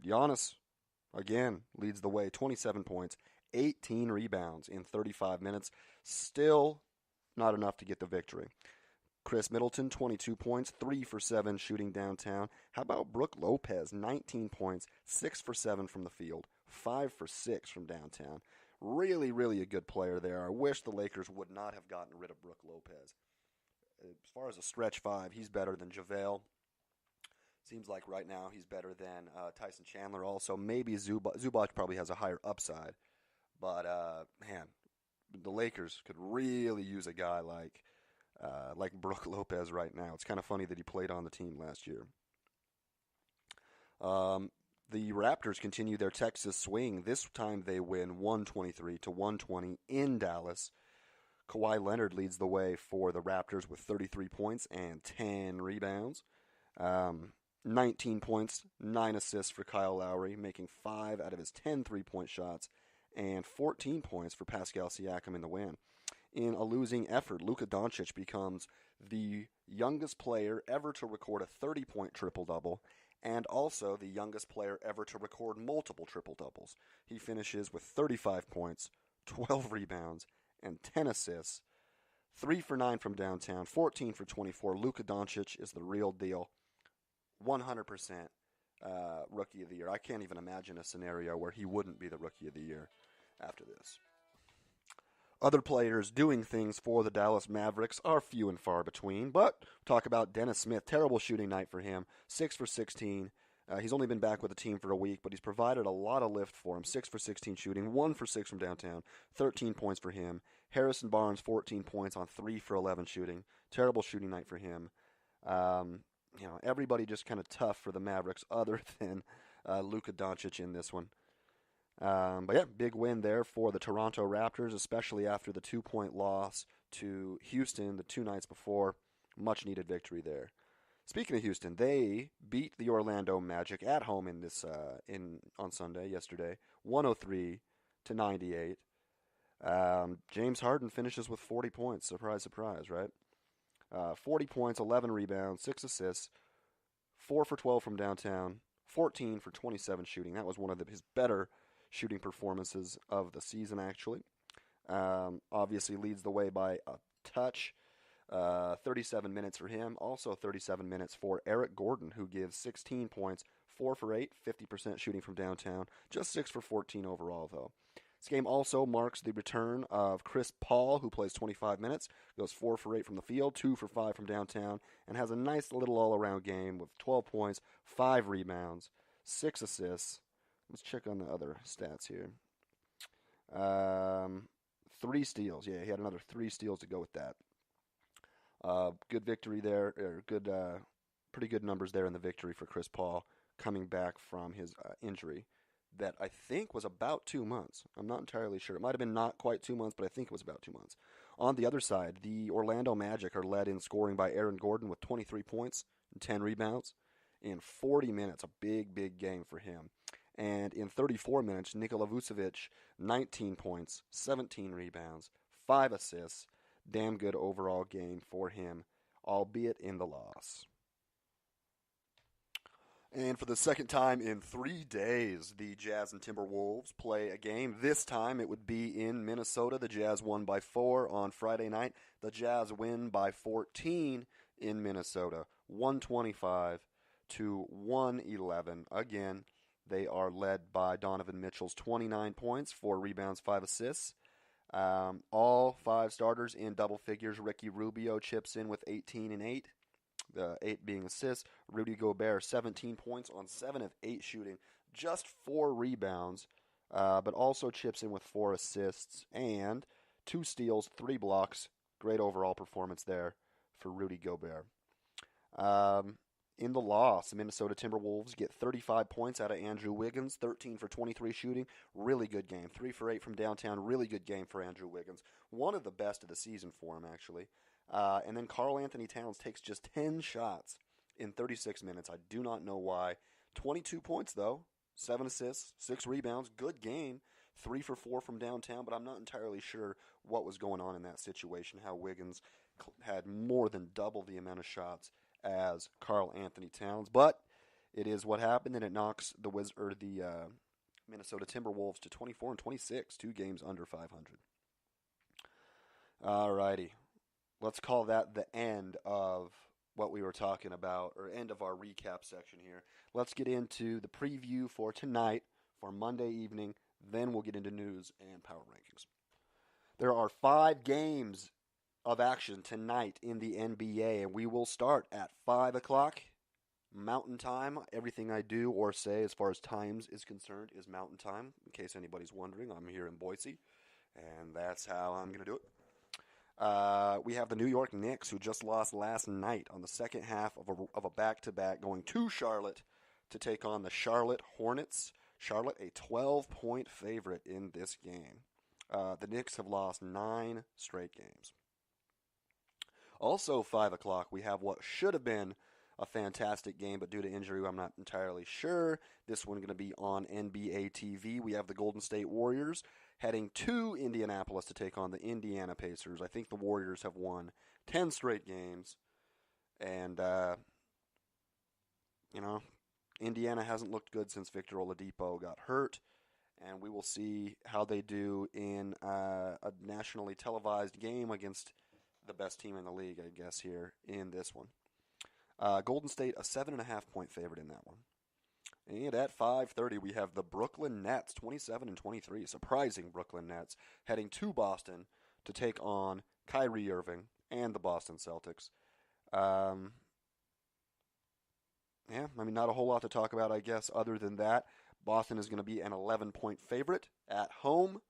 side. Giannis, again, leads the way, 27 points, 18 rebounds in 35 minutes. Still not enough to get the victory. Chris Middleton, 22 points, 3 for 7 shooting downtown. How about Brook Lopez, 19 points, 6 for 7 from the field, 5 for 6 from downtown. Really, really a good player there. I wish the Lakers would not have gotten rid of Brook Lopez. As far as a stretch five, he's better than JaVale. Seems like right now he's better than Tyson Chandler also. Maybe Zubac probably has a higher upside. But, man, the Lakers could really use a guy like Brook Lopez right now. It's kind of funny that he played on the team last year. The Raptors continue their Texas swing. This time they win 123-120 in Dallas. Kawhi Leonard leads the way for the Raptors with 33 points and 10 rebounds. 19 points, 9 assists for Kyle Lowry, making 5 out of his 10 three-point shots, and 14 points for Pascal Siakam in the win. In a losing effort, Luka Doncic becomes the youngest player ever to record a 30-point triple-double, and also the youngest player ever to record multiple triple-doubles. He finishes with 35 points, 12 rebounds, and 10 assists, 3 for 9 from downtown, 14 for 24. Luka Doncic is the real deal. 100% Rookie of the Year. I can't even imagine a scenario where he wouldn't be the Rookie of the Year after this. Other players doing things for the Dallas Mavericks are few and far between, but talk about Dennis Smith. Terrible shooting night for him. 6 for 16. He's only been back with the team for a week, but he's provided a lot of lift for him. 6 for 16 shooting, 1 for 6 from downtown, 13 points for him. Harrison Barnes, 14 points on 3 for 11 shooting. Terrible shooting night for him. Everybody just kind of tough for the Mavericks other than Luka Doncic in this one. But yeah, big win there for the Toronto Raptors, especially after the 2-point loss to Houston the 2 nights before. Much needed victory there. Speaking of Houston, they beat the Orlando Magic at home on Sunday, yesterday, 103-98. James Harden finishes with 40 points. Surprise, surprise, right? 40 points, 11 rebounds, 6 assists, 4 for 12 from downtown, 14 for 27 shooting. That was one of his better shooting performances of the season, actually. Obviously leads the way by a touch. 37 minutes for him. Also 37 minutes for Eric Gordon, who gives 16 points, 4 for 8, 50% shooting from downtown. Just 6 for 14 overall, though. This game also marks the return of Chris Paul, who plays 25 minutes, goes 4 for 8 from the field, 2 for 5 from downtown, and has a nice little all-around game with 12 points, 5 rebounds, 6 assists. Let's check on the other stats here. 3 steals. Yeah, he had another 3 steals to go with that. Good victory there, or pretty good numbers there in the victory for Chris Paul, coming back from his injury that I think was about 2 months. I'm not entirely sure. It might have been not quite 2 months, but I think it was about 2 months. On the other side, the Orlando Magic are led in scoring by Aaron Gordon with 23 points and 10 rebounds in 40 minutes. A big, big game for him. And in 34 minutes, Nikola Vucevic, 19 points, 17 rebounds, 5 assists. Damn good overall game for him, albeit in the loss. And for the second time in 3 days, the Jazz and Timberwolves play a game. This time it would be in Minnesota. The Jazz won by 4 on Friday night. The Jazz win by 14 in Minnesota, 125-111. Again, they are led by Donovan Mitchell's 29 points, 4 rebounds, 5 assists. All 5 starters in double figures. Ricky Rubio chips in with 18 and 8. The 8 being assists. Rudy Gobert, 17 points on 7 of 8 shooting. Just 4 rebounds, but also chips in with 4 assists and 2 steals, 3 blocks. Great overall performance there for Rudy Gobert. In the loss, the Minnesota Timberwolves get 35 points out of Andrew Wiggins, 13 for 23 shooting. Really good game. 3 for 8 from downtown. Really good game for Andrew Wiggins. One of the best of the season for him, actually. And then Karl Anthony Towns takes just 10 shots in 36 minutes. I do not know why. 22 points, though. 7 assists, 6 rebounds. Good game. 3 for 4 from downtown, but I'm not entirely sure what was going on in that situation, how Wiggins had more than double the amount of shots as Karl Anthony Towns. But It is what happened, and it knocks the Minnesota Timberwolves to 24-26, 2 games under 500. Alrighty, let's call that the end of what we were talking about, or end of our recap section here. Let's get into the preview for tonight, for Monday evening. Then we'll get into news and power rankings. There are 5 games of action tonight in the NBA, and we will start at 5 o'clock Mountain Time. Everything I do or say as far as times is concerned is Mountain Time. In case anybody's wondering, I'm here in Boise, and that's how I'm going to do it. We have the New York Knicks, who just lost last night on the second half of a back-to-back, going to Charlotte to take on the Charlotte Hornets. Charlotte, a 12-point favorite in this game. The Knicks have lost 9 straight games. Also, 5 o'clock, we have what should have been a fantastic game, but due to injury, I'm not entirely sure. This one going to be on NBA TV. We have the Golden State Warriors heading to Indianapolis to take on the Indiana Pacers. I think the Warriors have won 10 straight games, and Indiana hasn't looked good since Victor Oladipo got hurt, and we will see how they do in a nationally televised game against the best team in the league, I guess, here in this one. Golden State, a 7.5-point favorite in that one. And at 5:30, we have the Brooklyn Nets, 27-23, surprising Brooklyn Nets, heading to Boston to take on Kyrie Irving and the Boston Celtics. Not a whole lot to talk about, I guess, other than that. Boston is going to be an 11-point favorite at home,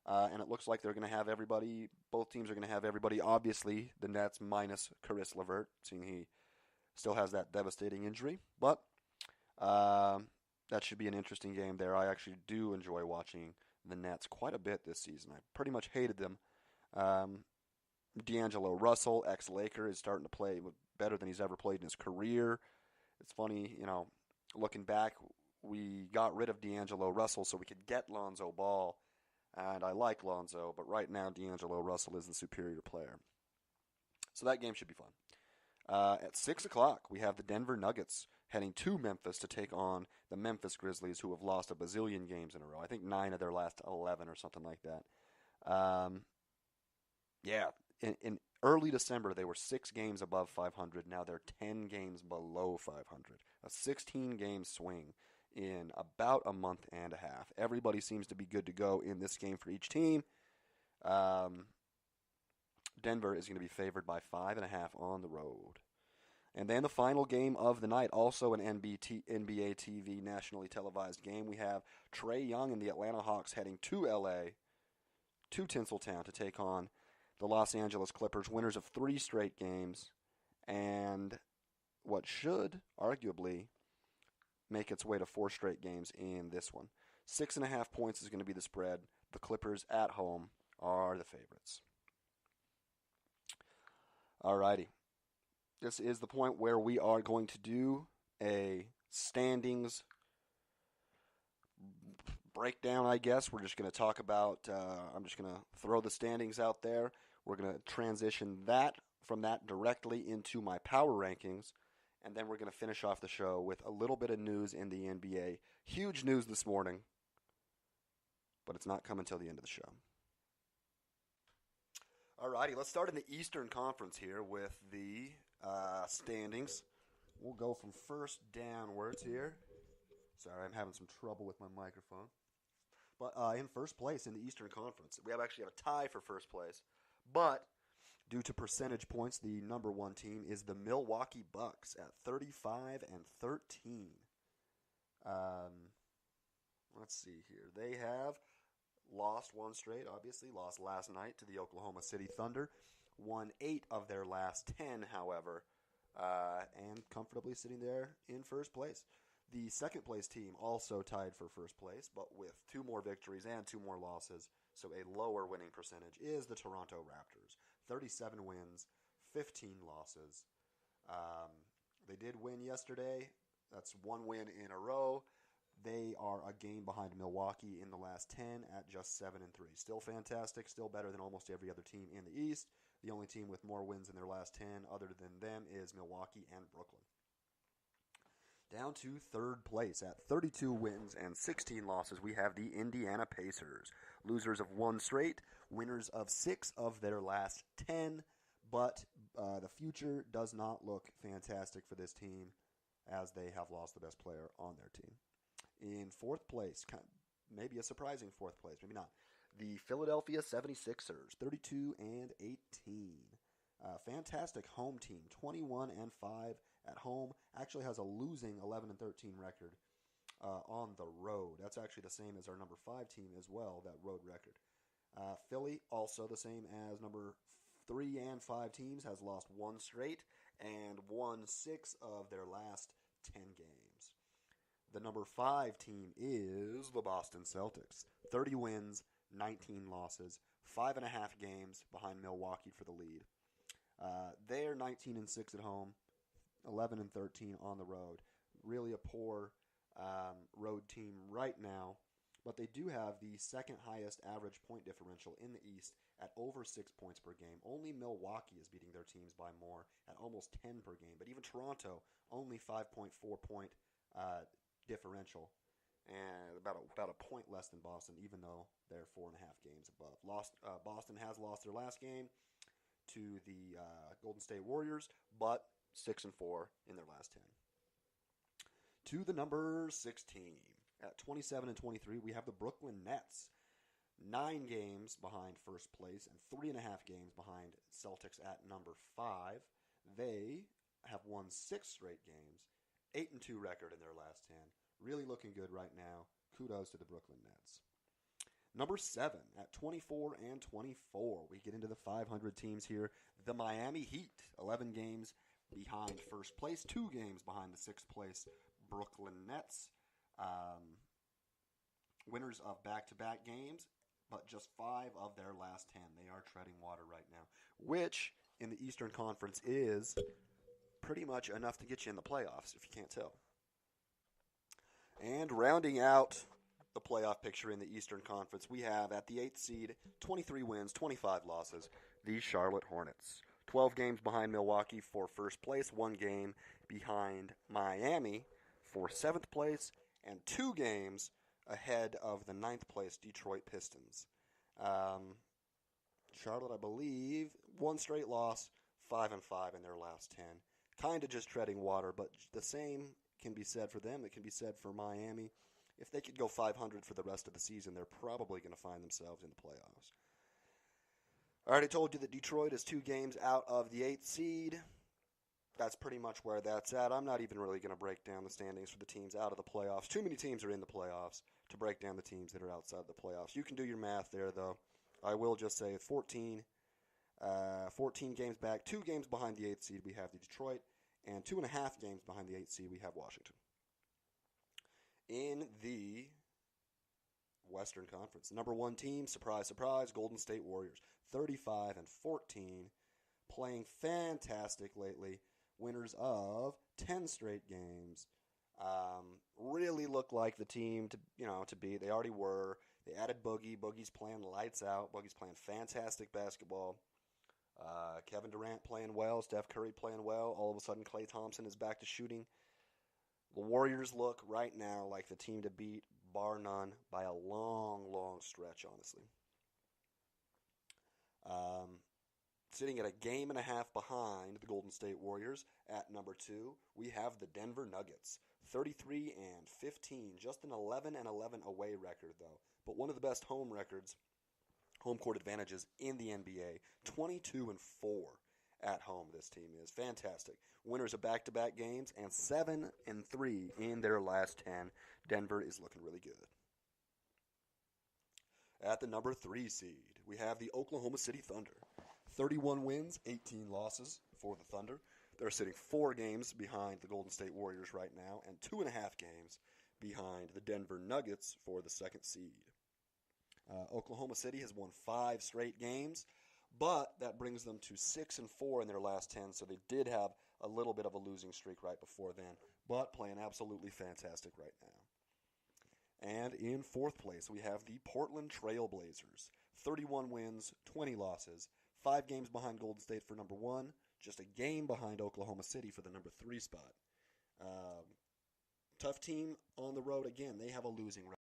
and it looks like they're going to have everybody, both teams are going to have everybody, obviously, the Nets minus Caris LeVert, seeing he still has that devastating injury, but that should be an interesting game there. I actually do enjoy watching the Nets quite a bit this season. I pretty much hated them. D'Angelo Russell, ex-Laker, is starting to play better than he's ever played in his career. It's funny, looking back, we got rid of D'Angelo Russell so we could get Lonzo Ball, and I like Lonzo, but right now D'Angelo Russell is the superior player. So that game should be fun. At 6 o'clock, we have the Denver Nuggets heading to Memphis to take on the Memphis Grizzlies, who have lost a bazillion games in a row. I think 9 of their last 11 or something like that. In early December, they were 6 games above 500. Now they're 10 games below 500. A 16-game swing in about a month and a half. Everybody seems to be good to go in this game for each team. Denver is going to be favored by 5.5 on the road. And then the final game of the night, also an NBA TV nationally televised game. We have Trae Young and the Atlanta Hawks heading to LA, to Tinseltown, to take on the Los Angeles Clippers, winners of 3 straight games, and what should arguably make its way to 4 straight games in this one. 6.5 points is going to be the spread. The Clippers at home are the favorites. Alrighty. This is the point where we are going to do a standings breakdown, I guess. We're just going to talk about, I'm just going to throw the standings out there. We're going to transition from that directly into my power rankings, and then we're going to finish off the show with a little bit of news in the NBA. Huge news this morning, but it's not coming until the end of the show. Alrighty, let's start in the Eastern Conference here with the standings. We'll go from first downwards here. Sorry, I'm having some trouble with my microphone. But in first place in the Eastern Conference, we actually have a tie for first place. But due to percentage points, the number 1 team is the Milwaukee Bucks at 35-13. Let's see here. They have lost 1 straight, obviously. Lost last night to the Oklahoma City Thunder. Won 8 of their last 10, however, and comfortably sitting there in first place. The second place team also tied for first place, but with 2 more victories and 2 more losses, so a lower winning percentage, is the Toronto Raptors. 37 wins, 15 losses. They did win yesterday. That's 1 win in a row. They are a game behind Milwaukee in the last 10 at just 7-3. Still fantastic, still better than almost every other team in the East. The only team with more wins in their last 10 other than them is Milwaukee and Brooklyn. Down to third place at 32 wins and 16 losses, we have the Indiana Pacers. Losers of 1 straight, winners of 6 of their last 10, but the future does not look fantastic for this team as they have lost the best player on their team. In fourth place, maybe a surprising fourth place, maybe not, the Philadelphia 76ers, 32 and 18. Fantastic home team, 21 and 5 at home. Actually has a losing 11 and 13 record on the road. That's actually the same as our number 5 team as well, that road record. Philly, also the same as number 3 and 5 teams, has lost 1 straight and won 6 of their last 10 games. The number 5 team is the Boston Celtics. 30 wins, 19 losses, 5.5 games behind Milwaukee for the lead. They're 19 and 6 at home, 11 and 13 on the road. Really a poor road team right now, but they do have the second highest average point differential in the East at over 6 points per game. Only Milwaukee is beating their teams by more at almost 10 per game, but even Toronto only 5.4 point differential, and about a point less than Boston, even though they're 4.5 games above. Boston has lost their last game to the Golden State Warriors, but 6 and 4 in their last 10. To the number 6 team at 27 and 23, we have the Brooklyn Nets. 9 games behind first place and 3.5 games behind Celtics at number 5. They have won 6 straight games, 8 and 2 record in their last 10. Really looking good right now. Kudos to the Brooklyn Nets. Number 7 at 24 and 24. We get into the 500 teams here. The Miami Heat, 11 games behind first place, 2 games behind the 6th place Brooklyn Nets. Winners of back-to-back games, but just 5 of their last 10. They are treading water right now, which in the Eastern Conference is pretty much enough to get you in the playoffs, if you can't tell. And rounding out the playoff picture in the Eastern Conference, we have at the 8th seed, 23 wins, 25 losses, the Charlotte Hornets. 12 games behind Milwaukee for first place, 1 game behind Miami for 7th place, and 2 games ahead of the 9th place Detroit Pistons. Charlotte, I believe, 1 straight loss, 5 and 5 in their last 10. Kind of just treading water, but the same can be said for them. It can be said for Miami. If they could go 500 for the rest of the season, they're probably going to find themselves in the playoffs. I already told you that Detroit is 2 games out of the 8th seed. That's pretty much where that's at. I'm not even really going to break down the standings for the teams out of the playoffs. Too many teams are in the playoffs to break down the teams that are outside the playoffs. You can do your math there, though. I will just say 14 games back, 2 games behind the 8th seed, we have the Detroit, and 2.5 games behind the 8th seed, we have Washington. In the Western Conference, number 1 team, surprise, surprise, Golden State Warriors, 35 and 14, playing fantastic lately. Winners of 10 straight games. Really look like the team to be. They already were. They added Boogie. Boogie's playing lights out. Boogie's playing fantastic basketball. Kevin Durant playing well. Steph Curry playing well. All of a sudden, Klay Thompson is back to shooting. The Warriors look right now like the team to beat, bar none, by a long, long stretch, honestly. Sitting at a game and a half behind the Golden State Warriors at number 2, we have the Denver Nuggets. 33 and 15, just an 11 and 11 away record, though. But one of the best home records, home court advantages in the NBA. 22 and 4 at home, this team is. Fantastic. Winners of back-to-back games, and 7 and 3 in their last 10. Denver is looking really good. At the number 3 seed, we have the Oklahoma City Thunder. 31 wins, 18 losses for the Thunder. They're sitting 4 games behind the Golden State Warriors right now, and 2.5 games behind the Denver Nuggets for the 2nd seed. Oklahoma City has won 5 straight games, but that brings them to 6 and 4 in their last 10, so they did have a little bit of a losing streak right before then, but playing absolutely fantastic right now. And in 4th place, we have the Portland Trail Blazers. 31 wins, 20 losses, 5 games behind Golden State for number 1, just a game behind Oklahoma City for the number 3 spot. Tough team on the road again. They have a losing record.